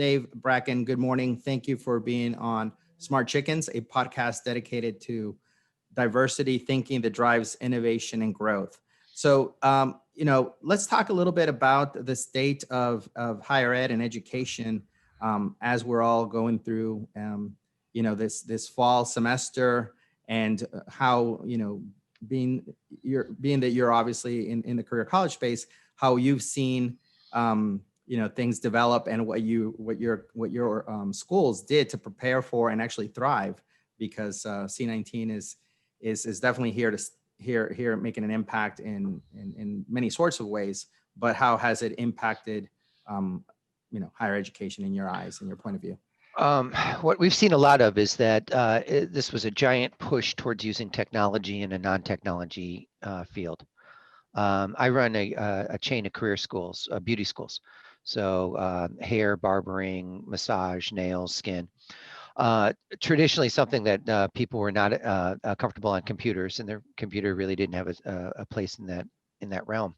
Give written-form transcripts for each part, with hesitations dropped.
Dave Bracken, good morning. Thank you for being on Smart Chickens, a podcast dedicated to diversity thinking that drives innovation and growth. So, let's talk a little bit about the state of higher ed and education as we're all going through, this fall semester, and how, being that you're obviously in the career college space, how you've seen things develop, and what your schools did to prepare for and actually thrive, because C19 is definitely here making an impact in many sorts of ways. But how has it impacted higher education in your eyes and your point of view? What we've seen a lot of is that this was a giant push towards using technology in a non-technology field. I run a chain of career schools, beauty schools. So hair, barbering, massage, nails, skin. Traditionally something that people were not comfortable on computers, and their computer really didn't have a place in that realm.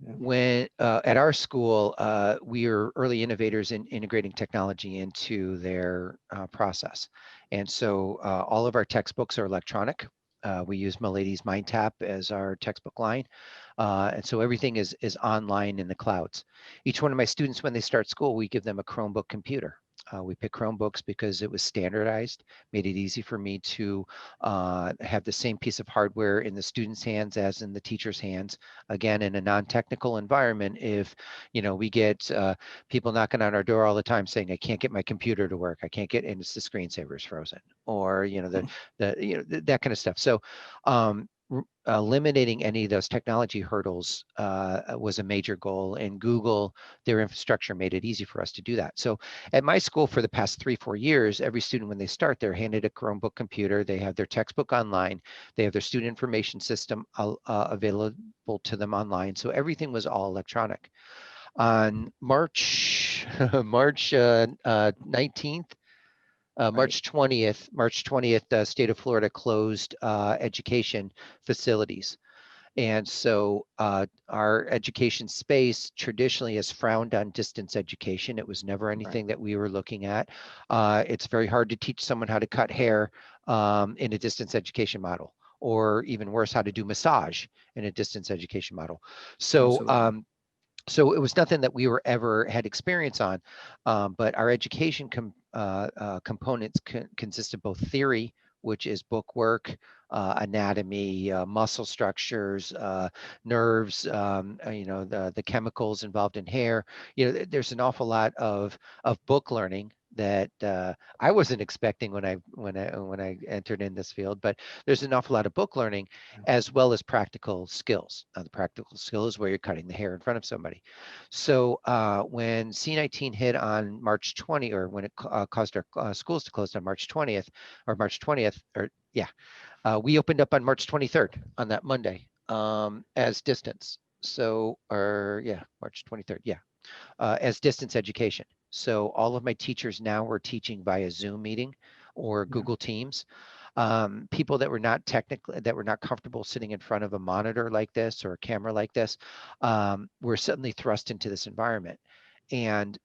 Yeah. When at our school, we are early innovators in integrating technology into their process. And so all of our textbooks are electronic. We use Milady's MindTap as our textbook line. And so everything is online in the clouds. Each one of my students, when they start school, we give them a Chromebook computer. We pick Chromebooks because it was standardized, made it easy for me to have the same piece of hardware in the student's hands as in the teacher's hands. Again, in a non-technical environment, if we get people knocking on our door all the time saying, "I can't get my computer to work. I can't get," and it's the screensaver's frozen, or that kind of stuff. So eliminating any of those technology hurdles was a major goal, and Google, their infrastructure, made it easy for us to do that. So at my school, for the past 3-4 years, every student, when they start, they're handed a Chromebook computer. They have their textbook online. They have their student information system available to them online. So everything was all electronic. On March 19th, March 20th, the state of Florida closed education facilities. And so our education space traditionally has frowned on distance education. It was never anything that we were looking at. It's very hard to teach someone how to cut hair in a distance education model, or even worse, how to do massage in a distance education model. So so it was nothing that we ever had experience on, but our education components consist of both theory, which is book work, anatomy, muscle structures, nerves, the chemicals involved in hair. There's an awful lot of book learning that I wasn't expecting when I entered in this field, but there's an awful lot of book learning as well as practical skills. The practical skill is where you're cutting the hair in front of somebody. So when C19 hit on March 20, or when it caused our schools to close on March 20th, we opened up on March 23rd, on that Monday, as distance. So, March 23rd, as distance education. So all of my teachers now were teaching via Zoom meeting or Google Teams. People that were not comfortable sitting in front of a monitor like this or a camera like this were suddenly thrust into this environment. And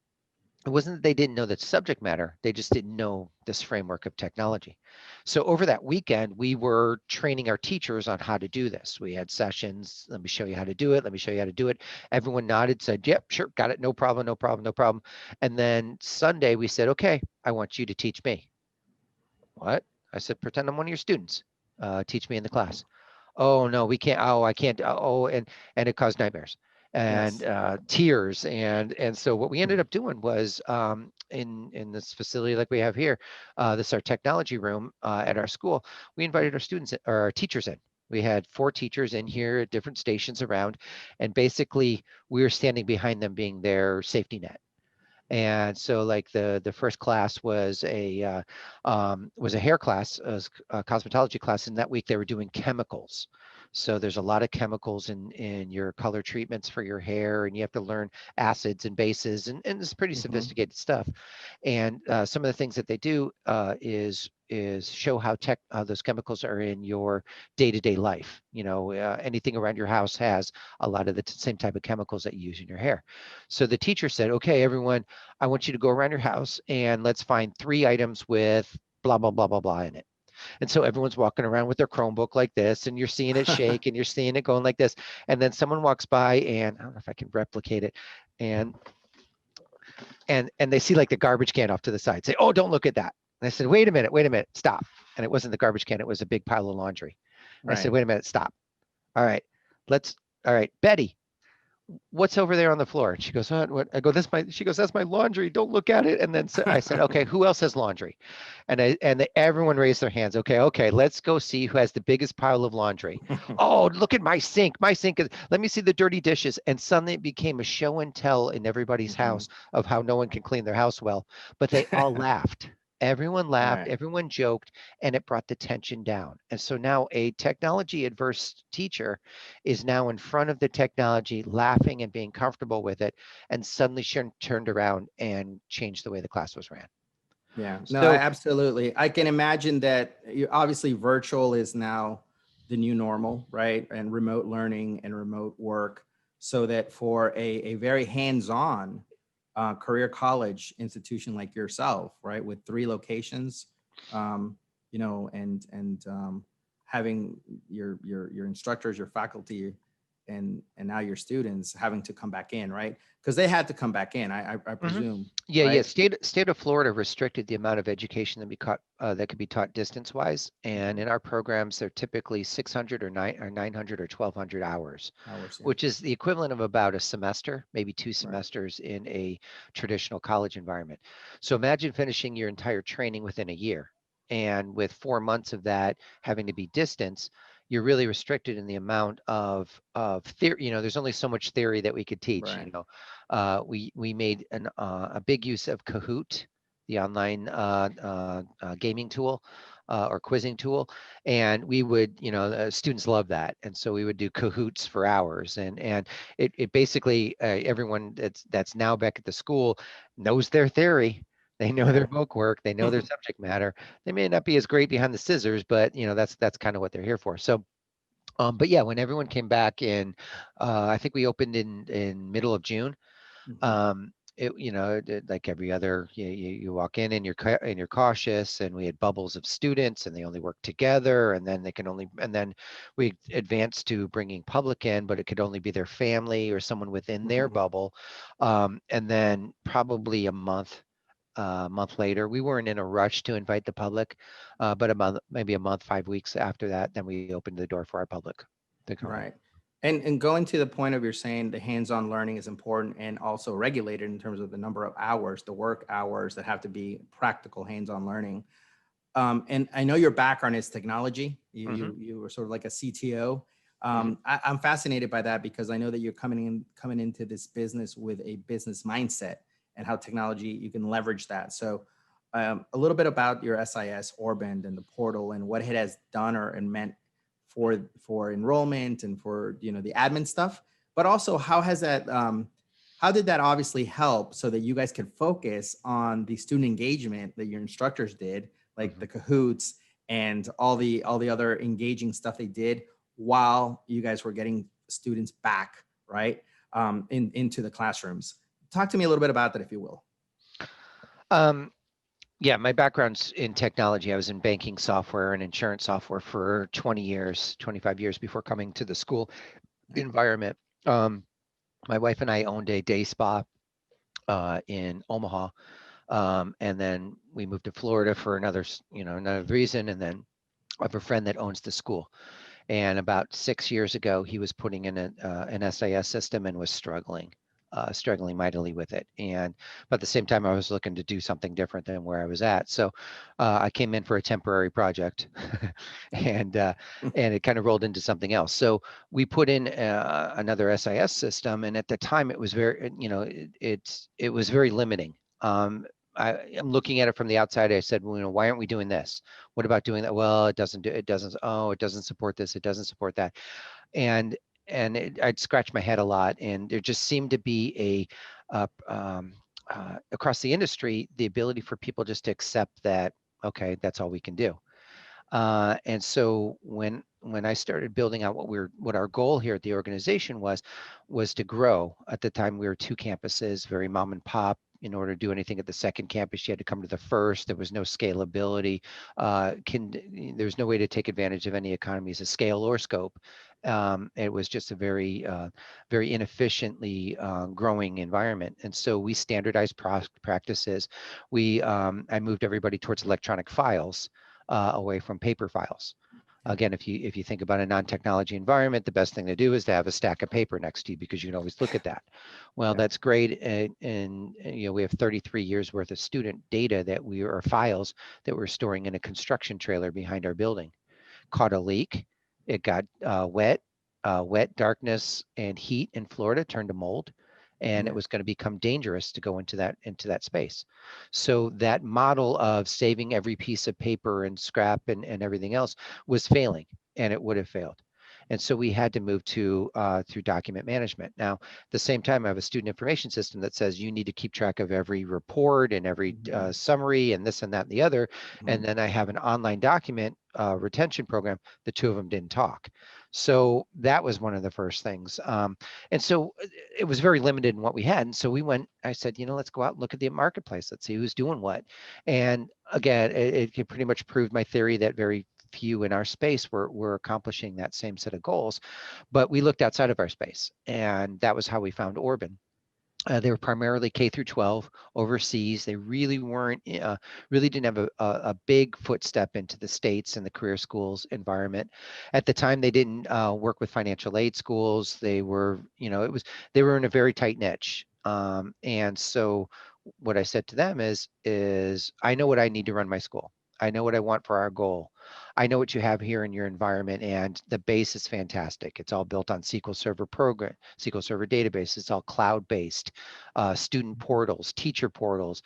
it wasn't that they didn't know the subject matter, they just didn't know this framework of technology. So over that weekend, we were training our teachers on how to do this. We had sessions. Let me show you how to do it. Let me show you how to do it. Everyone nodded, said, "Yep, sure, got it. No problem, no problem, no problem." And then Sunday we said, "Okay, I want you to teach me." "What?" I said, "Pretend I'm one of your students. Teach me in the class." "Oh, no, we can't. Oh, I can't." Oh, and it caused nightmares and tears. And so what we ended up doing was in this facility like we have here, this is our technology room at our school, we invited our students or our teachers in. We had 4 teachers in here at different stations around, and basically we were standing behind them, being their safety net. And so like the first class was a hair class, a cosmetology class, and that week they were doing chemicals. So there's a lot of chemicals in your color treatments for your hair, and you have to learn acids and bases, and it's pretty Hmm. sophisticated stuff. And some of the things that they do is show how those chemicals are in your day-to-day life. Anything around your house has a lot of the same type of chemicals that you use in your hair. So the teacher said, okay, everyone, I want you to go around your house and let's find 3 items with blah, blah, blah, blah, blah in it. And so everyone's walking around with their Chromebook like this, and you're seeing it shake and you're seeing it going like this. And then someone walks by, and I don't know if I can replicate it. And they see like the garbage can off to the side, say, oh, don't look at that. And I said, wait a minute, stop. And it wasn't the garbage can, it was a big pile of laundry. I said, Right. wait a minute, stop. All right, all right, Betty, what's over there on the floor? And she goes, what? I go, she goes, that's my laundry. Don't look at it. And then I said, okay, who else has laundry? And everyone raised their hands. Okay, let's go see who has the biggest pile of laundry. Oh, look at my sink. My sink is, let me see the dirty dishes. And suddenly it became a show and tell in everybody's Mhm. house of how no one can clean their house well. But they all laughed. Everyone laughed, Right. everyone joked, and it brought the tension down. And so now a technology adverse teacher is now in front of the technology, laughing and being comfortable with it, and suddenly turned around and changed the way the class was ran. Yeah, no, I So, absolutely. I can imagine that obviously virtual is now the new normal, right? And remote learning and remote work. So that for a very hands-on career college institution like yourself, right, with 3 locations, and having your instructors, your faculty, and now your students having to come back in, right? Because they had to come back in, I mhm. presume, Yeah. right? State of Florida restricted the amount of education that could be taught distance wise, and Mhm. in our programs, they're typically 600 or 900 or 1,200 hours, Hours, yeah. which is the equivalent of about a semester, maybe two Right. semesters in a traditional college environment. So imagine finishing your entire training within a year, and with 4 months of that having to be distance, you're really restricted in the amount of theory. There's only so much theory that we could teach. Right. We made a big use of Kahoot, the online gaming tool or quizzing tool, and we would, students love that, and so we would do Kahoots for hours, and it basically everyone that's now back at the school knows their theory. They know their Yeah. book work. They know their subject matter. They may not be as great behind the scissors, but that's kind of what they're here for. So but yeah, when everyone came back in, I think we opened in middle of June. Mhm. Like every other, you walk in and you're cautious, and we had bubbles of students, and they only work together, and then and then we advanced to bringing public in, but it could only be their family or someone within their Mhm. bubble. And then probably a month later, we weren't in a rush to invite the public, but maybe a month, 5 weeks after that, then we opened the door for our public to come in. Right. And going to the point of you're saying the hands-on learning is important and also regulated in terms of the number of hours, the work hours that have to be practical hands-on learning. And I know your background is technology. You Hmm. you you were sort of like a CTO. Hmm. I'm fascinated by that because I know that you're coming into this business with a business mindset and how technology you can leverage that. So a little bit about your SIS Orband and the portal and what it has done or and meant for enrollment and for the admin stuff, but also how did that obviously help so that you guys could focus on the student engagement that your instructors did, like Hmm. the Kahoots and all the other engaging stuff they did while you guys were getting students back, right, into the classrooms. Talk to me a little bit about that, if you will. Um, yeah, my background's in technology. I was in banking software and insurance software for 20 years, 25 years before coming to the school environment. Um, my wife and I owned a day spa in Omaha, and then we moved to Florida for another reason, and then I have a friend that owns the school. And about 6 years ago, he was putting in an SIS system and was struggling mightily with it. But at the same time, I was looking to do something different than where I was at. So I came in for a temporary project, and uh, and it kind of rolled into something else. So we put in another SIS system, and at the time, it was very, it was very limiting. I'm looking at it from the outside. I said, well, why aren't we doing this? What about doing that? Well, it doesn't it doesn't support this. It doesn't support that. And I'd scratch my head a lot. And there just seemed to be across the industry, the ability for people just to accept that, okay, that's all we can do. And so when I started building out what our goal here at the organization was to grow. At the time, we were 2 campuses, very mom and pop. In order to do anything at the second campus, you had to come to the first. There was no scalability. There was no way to take advantage of any economies of scale or scope. It was just a very inefficiently growing environment. And so we standardized practices. I moved everybody towards electronic files, away from paper files. Again, if you think about a non-technology environment, the best thing to do is to have a stack of paper next to you, because you can always look at that. Well, that's great, and we have 33 years worth of student data or files that we're storing in a construction trailer behind our building. Caught a leak. It got wet. Darkness, and heat in Florida turned to mold, and it was going to become dangerous to go into that space. So that model of saving every piece of paper and scrap and everything else was failing, and it would have failed. And so we had to move to through document management. Now, at the same time, I have a student information system that says you need to keep track of every report and every summary and this and that and the other. And then I have an online document retention program. The two of them didn't talk. So that was one of the first things. And so it was very limited in what we had. And so I said, let's go out and look at the marketplace. Let's see who's doing what. And again, it pretty much proved my theory that very few in our space were accomplishing that same set of goals. But we looked outside of our space, and that was how we found Orban. They were primarily K through 12 overseas. They really didn't have a big footstep into the States and the career schools environment. At the time, they didn't work with financial aid schools. They were, they were in a very tight niche. And so what I said to them is I know what I need to run my school. I know what I want for our goal. I know what you have here in your environment, and the base is fantastic. It's all built on SQL Server SQL Server database. It's all cloud-based, student portals, teacher portals,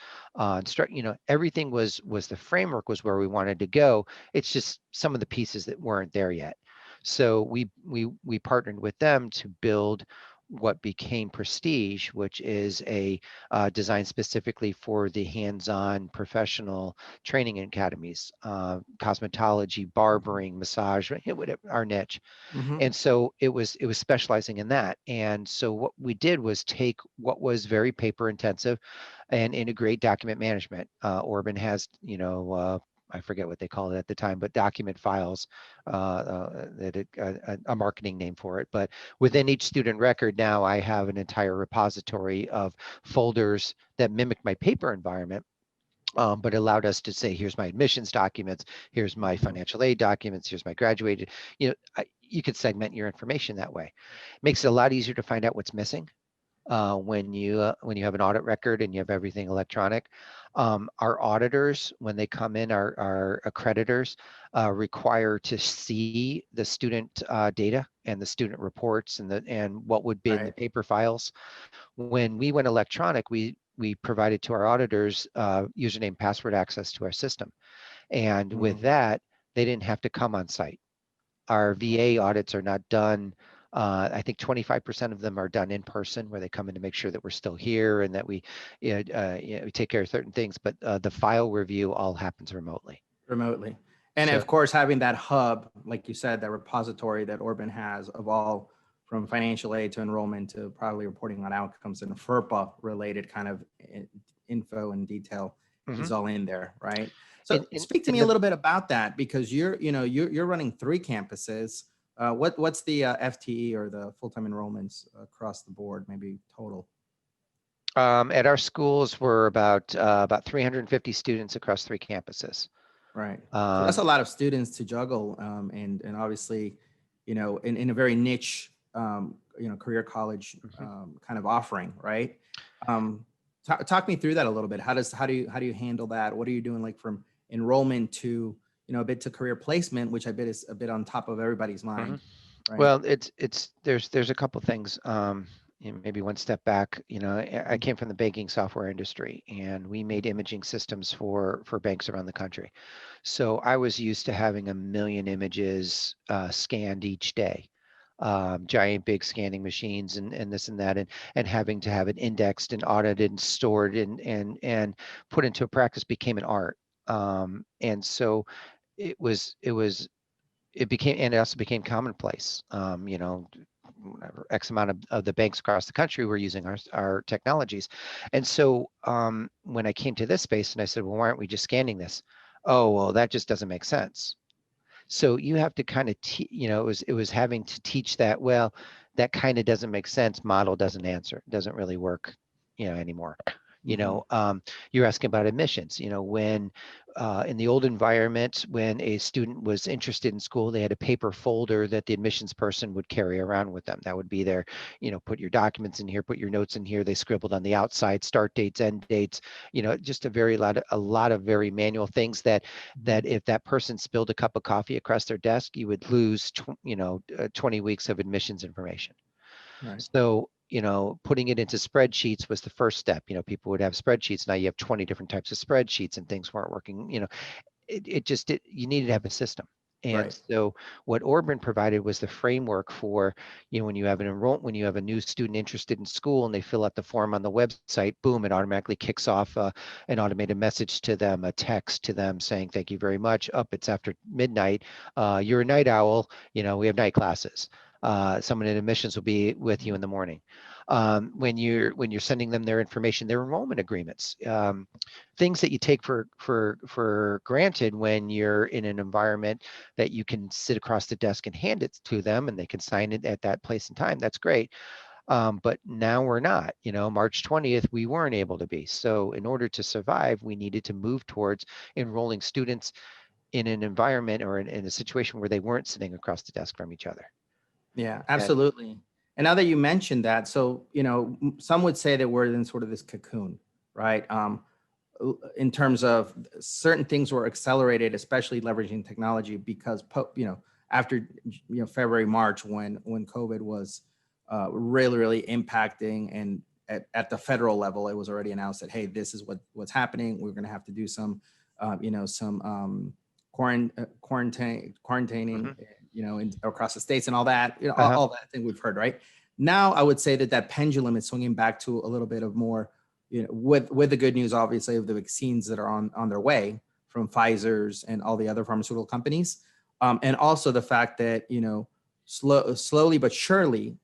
everything was the framework was where we wanted to go. It's just some of the pieces that weren't there yet. So we partnered with them to build what became Prestige, which is a design specifically for the hands-on professional training academies, cosmetology, barbering, massage, whatever our niche. And so it was specializing in that. And so what we did was take what was very paper intensive and integrate document management. Orban has, I forget what they called it at the time, but document files, a marketing name for it. But within each student record now, I have an entire repository of folders that mimic my paper environment. But allowed us to say, here's my admissions documents, here's my financial aid documents, here's my graduated. You could segment your information that way. Makes it a lot easier to find out what's missing. When you have an audit record and you have everything electronic. Our auditors, when they come in, our accreditors require to see the student data and the student reports and what would be in the paper files. When we went electronic, we provided to our auditors username, password access to our system. And with that, they didn't have to come on site. Our VA audits are not done. I think 25% of them are done in person, where they come in to make sure that we're still here and that we take care of certain things. But the file review all happens remotely. And of course, having that hub, like you said, that repository that Orban has of all from financial aid to enrollment to probably reporting on outcomes and FERPA related kind of info and detail is all in there, right? So speak to me a little bit about that, because you're running 3 campuses. What's the FTE or the full-time enrollments across the board, maybe total? At our schools, we're about 350 students across 3 campuses. Right. So that's a lot of students to juggle, and obviously, in a very niche, career college kind of offering, right? Talk me through that a little bit. How do you handle that? What are you doing, like from enrollment to a bit to career placement, which I bet is a bit on top of everybody's mind. Right? Well, there's a couple things. maybe one step back, I came from the banking software industry, and we made imaging systems for banks around the country. So I was used to having a million images scanned each day, giant big scanning machines and this and that, and having to have it indexed and audited and stored and put into a practice became an art. And so it became, and it also became commonplace. Whatever X amount of the banks across the country were using our technologies. And so when I came to this space and I said, well, why aren't we just scanning this? Oh, well, that just doesn't make sense. So you have to kind of, it was having to teach that, well, that kind of doesn't make sense. Model doesn't answer, doesn't really work, anymore. Mhm. You're asking about admissions. When in the old environment, when a student was interested in school, they had a paper folder that the admissions person would carry around with them. That would be their, put your documents in here, put your notes in here. They scribbled on the outside, start dates, end dates. Just a lot of very manual things that Mhm. if that person spilled a cup of coffee across their desk, you would lose 20 weeks of admissions information. Right. So, putting it into spreadsheets was the first step. People would have spreadsheets. Now you have 20 different types of spreadsheets and things weren't working. You needed to have a system. And Right. so what Orban provided was the framework for, when you have a new student interested in school and they fill out the form on the website, boom, it automatically kicks off an automated message to them, a text to them saying, thank you very much. Up, it's after midnight. You're a night owl. We have night classes. Someone in admissions will be with you in the morning. When you're sending them their information, their enrollment agreements, things that you take for granted when you're in an environment that you can sit across the desk and hand it to them and they can sign it at that place and time. That's great. But now we're not. March 20th, we weren't able to be. So in order to survive, we needed to move towards enrolling students in an environment or in a situation where they weren't sitting across the desk from each other. Yeah, And absolutely. And now that you mentioned that, so some would say that we're in sort of this cocoon, right? In terms of certain things were accelerated, especially leveraging technology, because after February, March, when COVID was really impacting, and at the federal level, it was already announced that, hey, this is what's happening. We're going to have to do some some quarantining, mhm, across the states and all that, uh-huh, all that thing we've heard, right? Now, I would say that pendulum is swinging back to a little bit of more, with the good news, obviously, of the vaccines that are on their way from Pfizer's and all the other pharmaceutical companies, and also the fact that slowly but surely,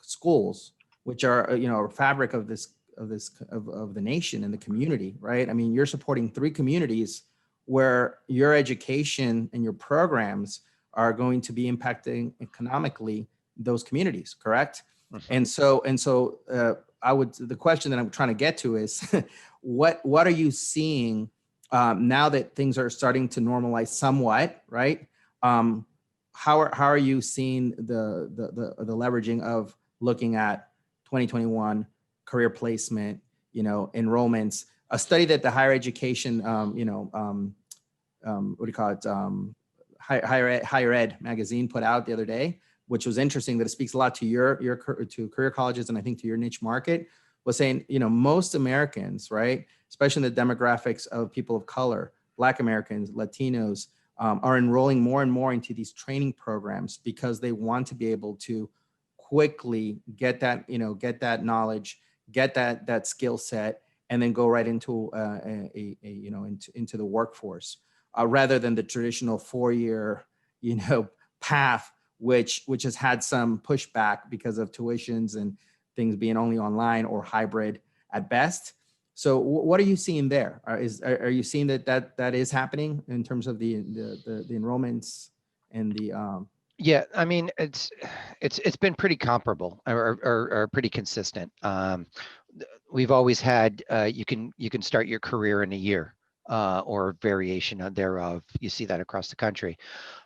schools, which are a fabric of the nation and the community, right? I mean, you're supporting three communities where your education and your programs are going to be impacting economically those communities, correct? mhm. And so the question that I'm trying to get to is what are you seeing, now that things are starting to normalize somewhat, right? Um, how are you seeing the leveraging of looking at 2021 career placement, enrollments? A study that the higher education, what do you call it? Higher ed magazine put out the other day, which was interesting, that it speaks a lot to your to career colleges, and I think to your niche market, was saying, most Americans, right, especially in the demographics of people of color, Black Americans, Latinos, are enrolling more and more into these training programs because they want to be able to quickly get that knowledge, get that skill set, and then go right into into the workforce, rather than the traditional 4-year path, which has had some pushback because of tuitions and things being only online or hybrid at best. So what are you seeing there? Are you seeing that is happening in terms of the enrollments and the Yeah, I mean, it's been pretty comparable or pretty consistent. We've always had you can start your career in a year, or variation thereof. You see that across the country.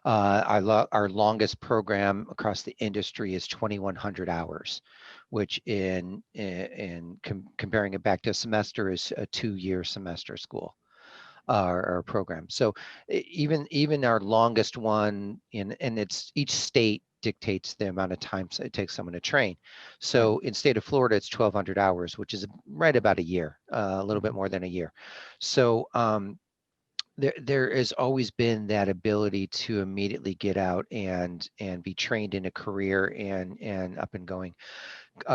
Our longest program across the industry is 2,100 hours, which in comparing it back to a semester is a 2-year semester school. our program. So even our longest one and it's each state dictates the amount of time it takes someone to train. So in state of Florida, it's 1,200 hours, which is right about a year, a little bit more than a year. So there has always been that ability to immediately get out and be trained in a career and up and going.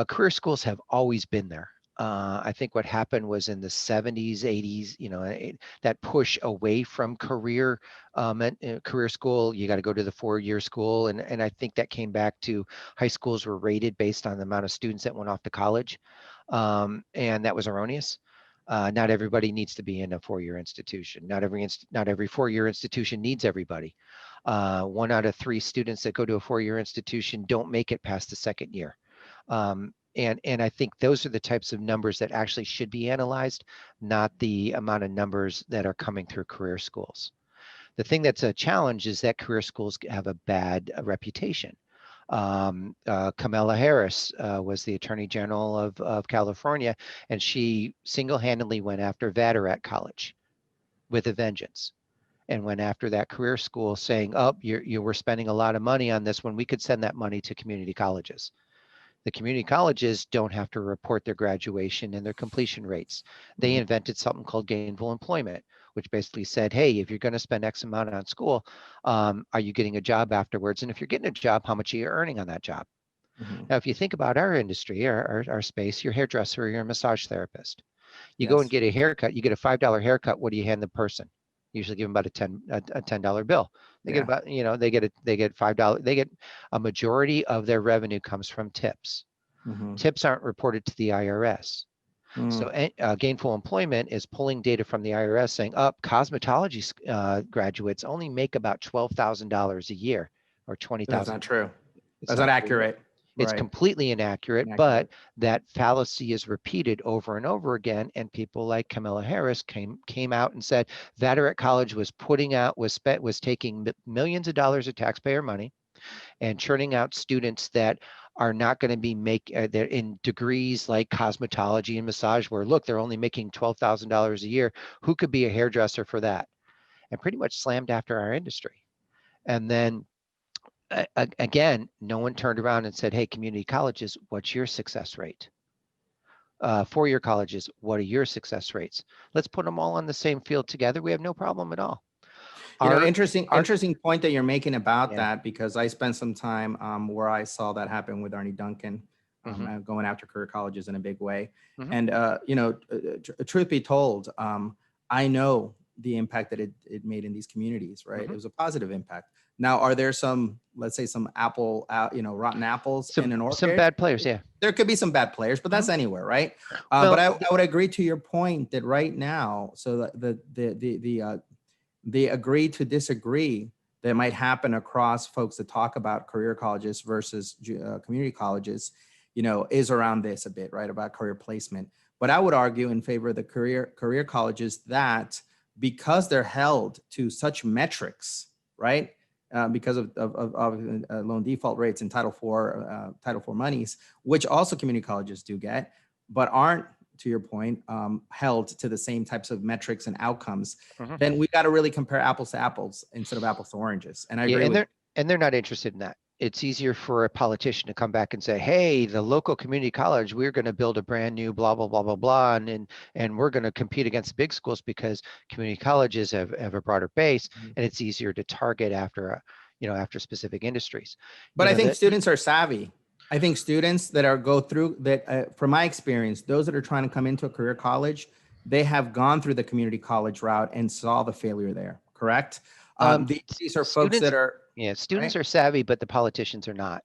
Career schools have always been there. I think what happened was in the 70s, 80s, that push away from career school. You got to go to the 4-year school, and I think that came back to high schools were rated based on the amount of students that went off to college, and that was erroneous. Not everybody needs to be in a 4-year institution. Not every 4-year institution needs everybody. 1 out of 3 students that go to a 4-year institution don't make it past the 2nd year. And I think those are the types of numbers that actually should be analyzed, not the amount of numbers that are coming through career schools. The thing that's a challenge is that career schools have a bad reputation. Kamala Harris was the Attorney General of California, and she single-handedly went after Vatterett College with a vengeance, and went after that career school, saying, "Oh, you were spending a lot of money on this when we could send that money to community colleges." The community colleges don't have to report their graduation and their completion rates. They invented something called gainful employment, which basically said, hey, if you're going to spend X amount on school, are you getting a job afterwards? And if you're getting a job, how much are you earning on that job? Now, if you think about our industry, our space, you're a hairdresser, or you're a massage therapist. You go and get a haircut, you get a $5 haircut. What do you hand the person? Usually give them about a $10 bill. They get about, they get $5. They get a majority of their revenue comes from tips. Tips aren't reported to the IRS. So gainful employment is pulling data from the IRS saying, cosmetology graduates only make about $12,000 a year or $20,000. That's not true. That's not accurate. It's completely inaccurate, but that fallacy is repeated over and over again. And people like Kamala Harris came out and said Vatterett College was was taking millions of dollars of taxpayer money and churning out students that are not going to be they're in degrees like cosmetology and massage, where look, they're only making $12,000 a year. Who could be a hairdresser for that? And pretty much slammed after our industry. And then again, no one turned around and said, hey, community colleges, what's your success rate? 4-year colleges, what are your success rates? Let's put them all on the same field together. We have no problem at all. Interesting point that you're making about that, because I spent some time where I saw that happen with Arnie Duncan, going after career colleges in a big way. And, truth be told, I know the impact that it made in these communities, right? It was a positive impact. Now, are there some, let's say, some rotten apples in an orchard? Some bad players, yeah. There could be some bad players, but that's anywhere, right? But I would agree to your point that right now, so the agree to disagree that might happen across folks that talk about career colleges versus community colleges, is around this a bit, right? About career placement. But I would argue in favor of the career colleges that because they're held to such metrics, right? Because of loan default rates and Title IV monies, which also community colleges do get, but aren't, to your point, held to the same types of metrics and outcomes, then we got to really compare apples to apples instead of apples to oranges. And I agree. And they're not interested in that. It's easier for a politician to come back and say, hey, the local community college, we're going to build a brand new blah, blah, blah, blah, blah. And we're going to compete against big schools because community colleges have a broader base, and it's easier to target after specific industries. But I think students are savvy. I think students that from my experience, those that are trying to come into a career college, they have gone through the community college route and saw the failure there, correct? These are folks that are... Yeah, students are savvy, but the politicians are not.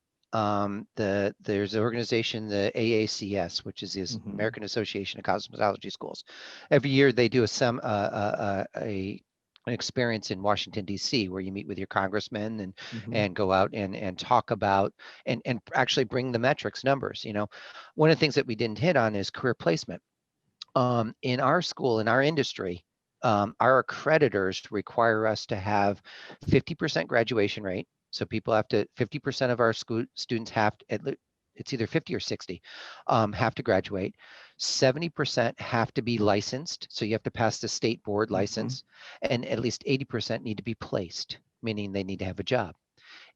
There's an organization, the AACS, which is the American Association of Cosmetology Schools. Every year they do an experience in Washington, D.C., where you meet with your congressmen and go out and talk about and actually bring the metrics, numbers. One of the things that we didn't hit on is career placement. In our school, in our industry, our accreditors require us to have 50% graduation rate. So 50% of our students have to, it's either 50 or 60, have to graduate. 70% have to be licensed. So you have to pass the state board Mhm. license, and at least 80% need to be placed, meaning they need to have a job.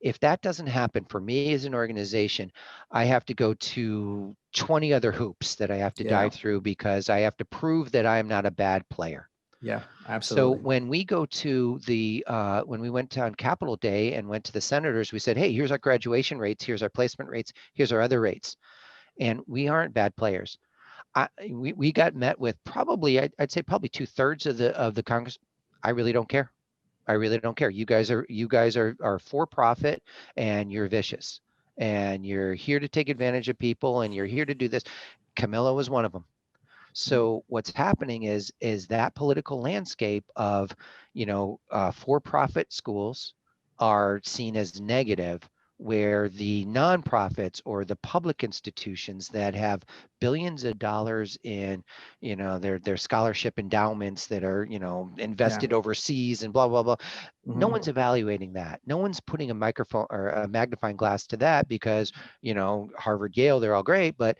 If that doesn't happen for me as an organization, I have to go to 20 other hoops that I have to Yeah. dive through because I have to prove that I am not a bad player. Yeah. So Absolutely. when we go to when we went on Capitol Day and went to the senators, we said, hey, here's our graduation rates, here's our placement rates, here's our other rates. And we aren't bad players. We got met with probably, I'd say probably 2/3 of the Congress. I really don't care. I really don't care. You guys are for profit, and you're vicious, and you're here to take advantage of people, and you're here to do this. Camilla was one of them. Mm. So what's happening is that political landscape of, for-profit schools are seen as negative, where the nonprofits or the public institutions that have billions of dollars in, their scholarship endowments that are, Yeah. invested overseas and blah blah blah. No Mhm. one's evaluating that. No one's putting a microphone or a magnifying glass to that because, Harvard, Yale, they're all great, but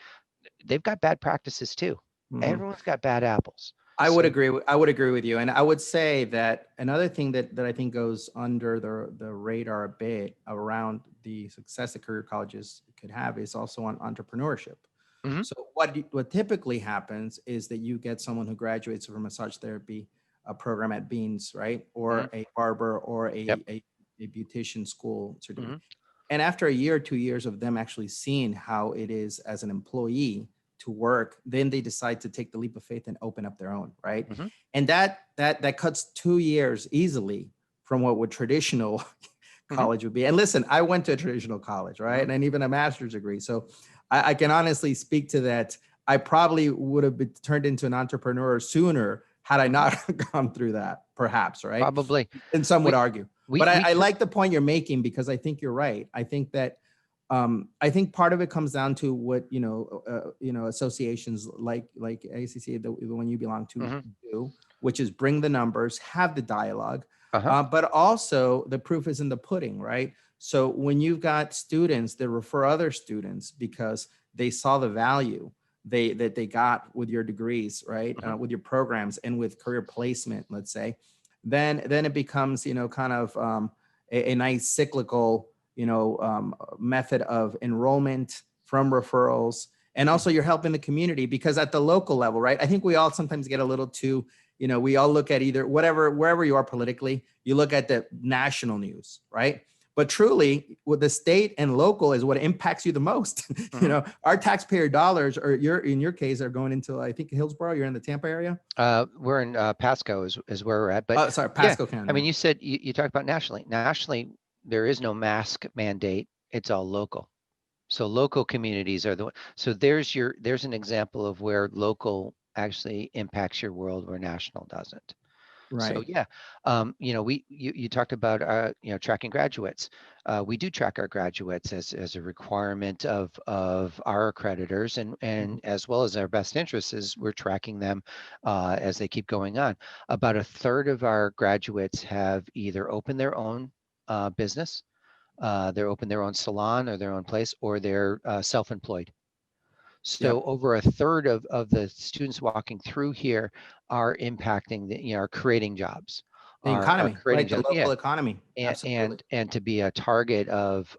they've got bad practices too. Mhm. Everyone's got bad apples. I would So, agree. I would agree with you, and I would say that another thing that I think goes under the radar a bit around the success that career colleges could have is also on entrepreneurship. mhm, So what typically happens is that you get someone who graduates from a massage therapy program at Beans, right, mhm, or a barber, or yep, a beautician school certificate. mhm, And after a year or 2 years of them actually seeing how it is as an employee to work, then they decide to take the leap of faith and open up their own, right? mhm, And that cuts 2 years easily from what would traditional mhm, college would be. And listen, I went to a traditional college, right? mhm, And even a master's degree. So I can honestly speak to that. I probably would have been turned into an entrepreneur sooner had I mhm. not gone through that, perhaps, right? Probably. And some would We argue. we But we I took. like the point you're making because I think you're right. I think that I think part of it comes down to what associations like ACC, the one you belong to, Mhm, do, which is bring the numbers, have the dialogue, uh-huh, but also the proof is in the pudding, right? So when you've got students that refer other students because they saw the value that they got with your degrees, right, mhm, with your programs and with career placement, let's say, then it becomes kind of a nice cyclical method of enrollment from referrals. And mhm, also you're helping the community because at the local level, right, I think we all sometimes get a little too, we all look at either whatever, wherever you are politically, you look at the national news, right? But truly, with the state and local is what impacts you the most. mhm. Our taxpayer dollars, or in your case, are going into, I think, Hillsborough. You're in the Tampa area. We're in Pasco is where we're at, but Oh, sorry, yeah, Pasco County. I mean, Yeah. you said you talked about nationally. Nationally, there is no mask mandate. It's all local. So local communities are so there's an example of where local actually impacts your world where national doesn't. So Right. yeah, you talked about tracking graduates. We do track our graduates as a requirement of our accreditors, and as well as our best interests is we're tracking them as they keep going on. About a third of our graduates have either opened their own business, they're open their own salon or their own place, or they're self-employed. So Yep. over a third of the students walking through here are impacting are creating jobs, The are economy, creating right? The jobs. Yeah. local economy. Absolutely. And to be a target of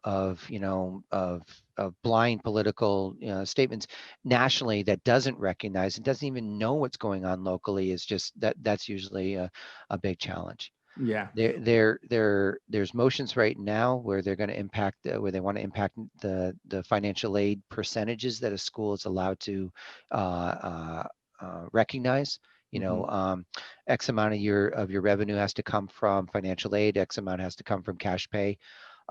blind political statements nationally that doesn't recognize and doesn't even know what's going on locally is just that's usually a big challenge. Yeah. There's motions right now where they're going to impact where they want to impact the financial aid percentages that a school is allowed to recognize. You know, Mhm. X amount of your revenue has to come from financial aid, X amount has to come from cash pay,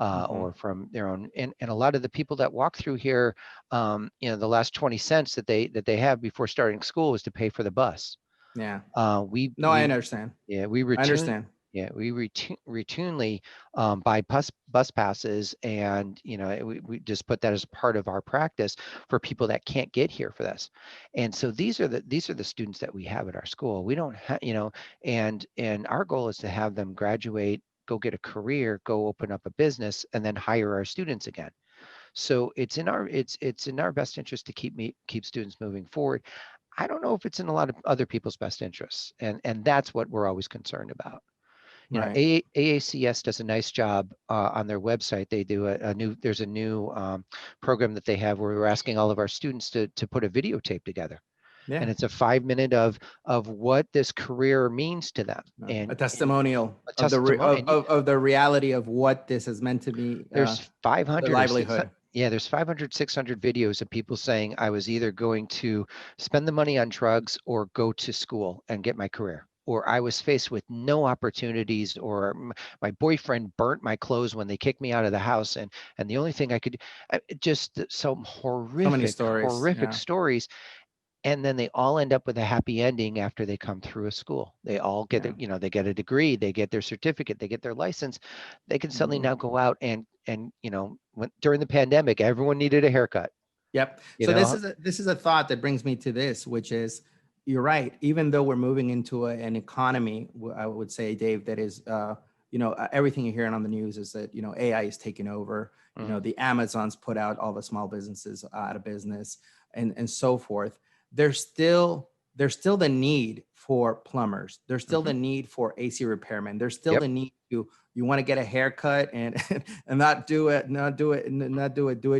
Mhm. or from their own. And a lot of the people that walk through here, the last 20 cents that they have before starting school is to pay for the bus. Yeah. Uh, we No, I we understand. yeah, we I retune. understand. Yeah, we routinely buy bus passes, and we just put that as part of our practice for people that can't get here for this. And so these are the students that we have at our school. We don't have and our goal is to have them graduate, go get a career, go open up a business, and then hire our students again. So it's in our best interest to keep students moving forward. I don't know if it's in a lot of other people's best interests, and that's what we're always concerned about. Right. AACS does a nice job on their website. They do there's a new program that they have where we're asking all of our students to put a videotape together, Yeah. and it's a 5 minute of what this career means to them, A and testimonial a of the testimony. And of the reality of what this has meant to be, there's the 500 or 600, livelihood. yeah, there's 500, 600 videos of people saying I was either going to spend the money on drugs or go to school and get my career, or I was faced with no opportunities, or my boyfriend burnt my clothes when they kicked me out of the house, and the only thing I could, just some So many horrific, stories. horrific Yeah. stories. And then they all end up with a happy ending after they come through a school. They all get Yeah. they get a degree, they get their certificate, they get their license. They can suddenly Mhm. now go out and during the pandemic, everyone needed a haircut. Yep. You So know, this is a thought that brings me to this, which is, you're right. Even though we're moving into an economy, I would say, Dave, that is, everything you're hearing on the news is that, AI is taking over. Mhm. The Amazons put out all the small businesses out of business, and so forth. There's still the need for plumbers. There's still Mhm. the need for AC repairmen. There's still Yep. the need to, you want to get a haircut and and not do it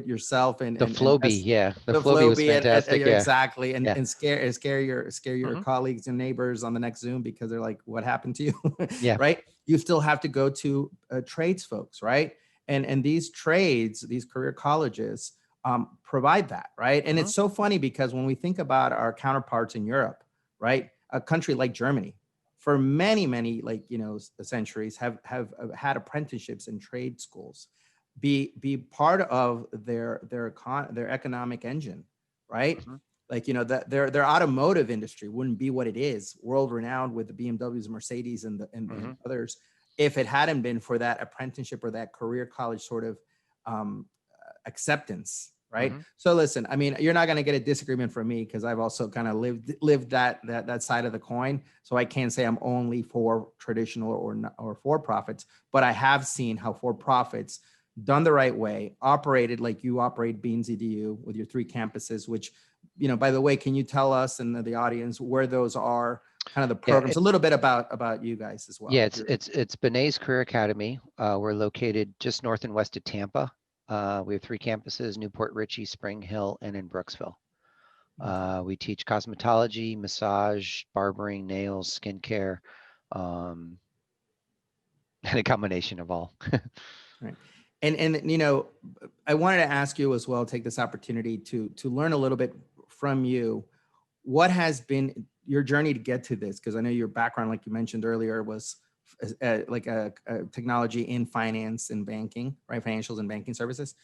yourself, and The and and Floby, mess yeah, the the Floby flow was be at fantastic. Yeah, exactly, and yeah. scare your Mhm. colleagues and neighbors on the next Zoom, because they're like, what happened to you? Yeah. Right? You still have to go to trades folks, right? And these trades, these career colleges, provide that, right? And Mhm. it's so funny because when we think about our counterparts in Europe, right, a country like Germany, for many, many, like, centuries, have had apprenticeships in trade schools, be part of their economic engine, right? Mhm. Like, that their automotive industry wouldn't be what it is, world renowned with the BMWs, Mercedes, and Mhm. others, if it hadn't been for that apprenticeship or that career college sort of um, acceptance, right? Mhm. So listen, I mean, you're not going to get a disagreement from me, because I've also kind of lived that side of the coin. So I can't say I'm only for traditional or for profits, but I have seen how for profits, done the right way, operated like you operate Beans EDU with your 3 campuses, which, by the way, can you tell us and the audience where those are, kind of the Yeah, programs, a little bit about you guys as well, yeah, if you're. it's Benet's Career Academy. We're located just north and west of Tampa. We have 3 campuses: Newport Richey, Spring Hill, and in Brooksville. We teach cosmetology, massage, barbering, nails, skincare, um, and a combination of all. Right. And I wanted to ask you as well, take this opportunity to learn a little bit from you. What has been your journey to get to this? Because I know your background, like you mentioned earlier, was like a technology in finance and banking, right? Financials and banking services.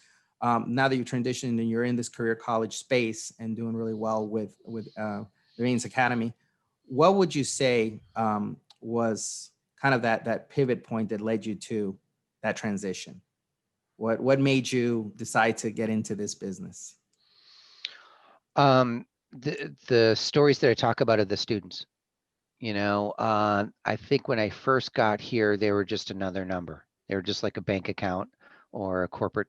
Now that you've transitioned and you're in this career college space and doing really well with the Mains Academy, what would you say was kind of that pivot point that led you to that transition? What made you decide to get into this business? The stories that I talk about are the students. I think when I first got here, they were just another number. They were just like a bank account or a corporate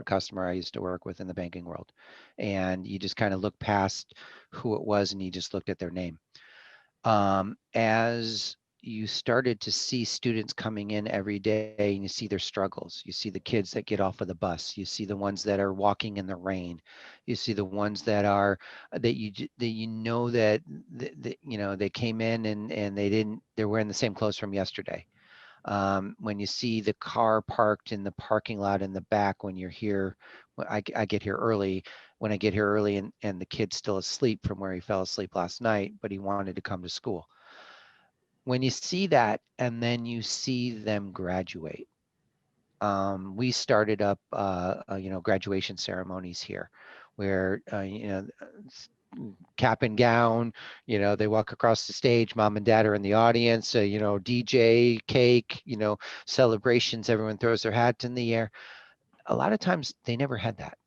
customer I used to work with in the banking world, and you just kind of look past who it was and you just looked at their name. As you started to see students coming in every day and you see their struggles, you see the kids that get off of the bus, you see the ones that are walking in the rain, you see the ones that are that they came in and they're wearing the same clothes from yesterday. When you see the car parked in the parking lot in the back when you're here, I get here early. When I get here early and the kid's still asleep from where he fell asleep last night, but he wanted to come to school. When you see that and then you see them graduate, we started up, graduation ceremonies here where, cap and gown, they walk across the stage, mom and dad are in the audience, DJ, cake, celebrations, everyone throws their hats in the air. A lot of times they never had that.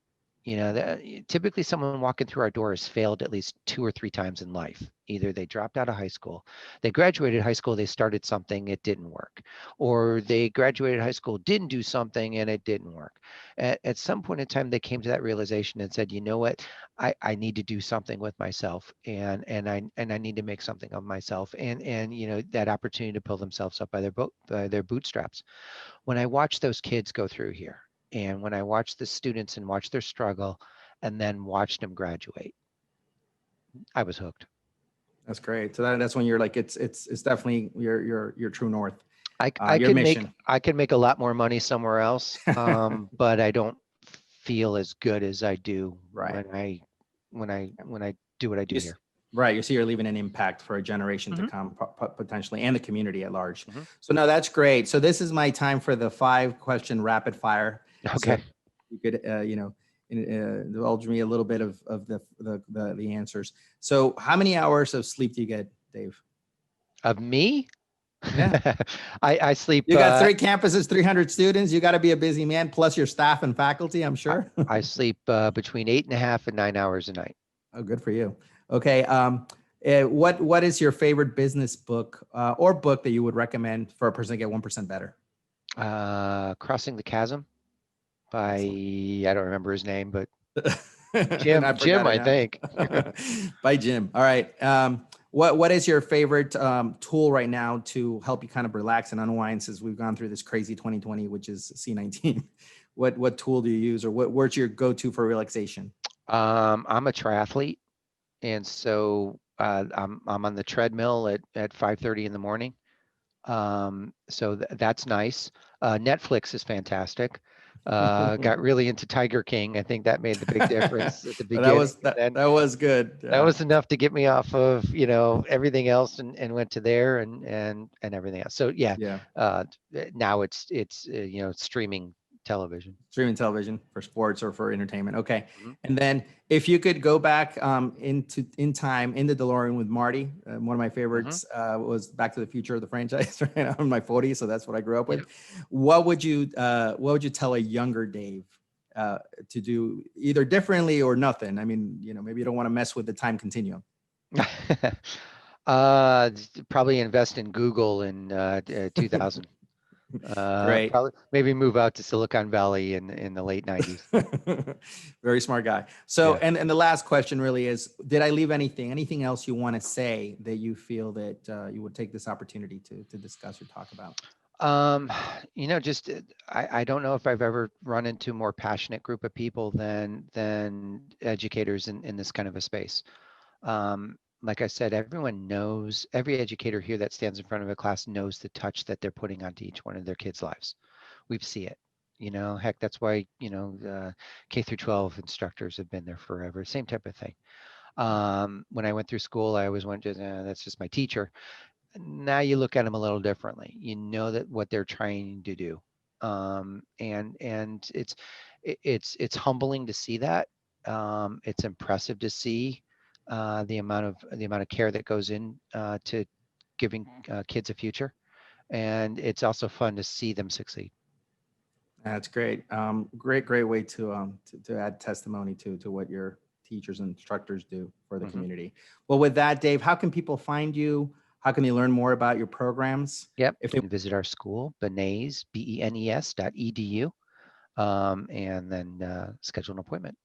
Typically someone walking through our door has failed at least 2 or 3 times in life. Either they dropped out of high school, they graduated high school, they started something, it didn't work, or they graduated high school, didn't do something, and it didn't work. At some point in time, they came to that realization and said, you know what, I need to do something with myself, and I need to make something of myself, and that opportunity to pull themselves up by their bootstraps. When I watch those kids go through here, and when I watch the students and watch their struggle, and then watch them graduate, I was hooked. That's great. So that's when you're like, it's definitely your true north, I your can make mission. I can make a lot more money somewhere else, but I don't feel as good as I do Right. when I do what I do You s- here. right. You see, you're leaving an impact for a generation to Hmm. come, potentially, and the community at large. Hmm. So no, that's great. So this is my time for the 5-question rapid fire. So Okay. you could, indulge me a little bit of the answers. So how many hours of sleep do you get, Dave? Of me, Yeah. I sleep. You got 3 campuses, 300 students. You got to be a busy man, plus your staff and faculty, I'm I, sure. I sleep between 8.5 and 9 hours a night. Oh, good for you. Okay. What is your favorite business book or book that you would recommend for a person to get 1% better? Crossing the Chasm by, Excellent. I don't remember his name, but And I Jim, forgot it I now. think. By Jim. All right. What is your favorite tool right now to help you kind of relax and unwind since we've gone through this crazy 2020, which is C19? What tool do you use, or where's your go-to for relaxation? I'm a triathlete, and so I'm on the treadmill at 5:30 in the morning. So that's nice. Netflix is fantastic. Got really into Tiger King. I think that made the big difference at the that beginning. was And that then that was good. that was enough to get me off of, everything else, and went to there, and everything else. So yeah, Yeah. now it's streaming television. Streaming television for sports or for entertainment. Okay. Mhm. And then if you could go back in time in the DeLorean with Marty, one of my Mhm. favorites was Back to the Future of the franchise. Right, I'm in my 40s, so that's what I grew up Yeah. with. What would you tell a younger Dave to do either differently or nothing? I mean, maybe you don't want to mess with the time continuum. Probably invest in Google in 2000. Great. Probably maybe move out to Silicon Valley in the late 90s. Very smart guy. So, Yeah. and the last question really is, did I leave anything else you want to say that you feel that you would take this opportunity to discuss or talk about? Um, just I don't know if I've ever run into a more passionate group of people than educators in this kind of a space. Like I said, everyone knows, every educator here that stands in front of a class knows the touch that they're putting onto each one of their kids' lives. We see it. Heck, that's why, K through 12 instructors have been there forever. Same type of thing. When I went through school, I always went, that's just my teacher. Now you look at them a little differently. You know that what they're trying to do. And it's humbling to see that. It's impressive to see the amount of care that goes in to giving kids a future, and it's also fun to see them succeed. That's great. Great way to add testimony to what your teachers and instructors do for the Hmm. community. Well, with that, Dave, how can people find you? How can they learn more about your programs? Yep, If they can visit our school, Benes, BENES.edu, and then schedule an appointment.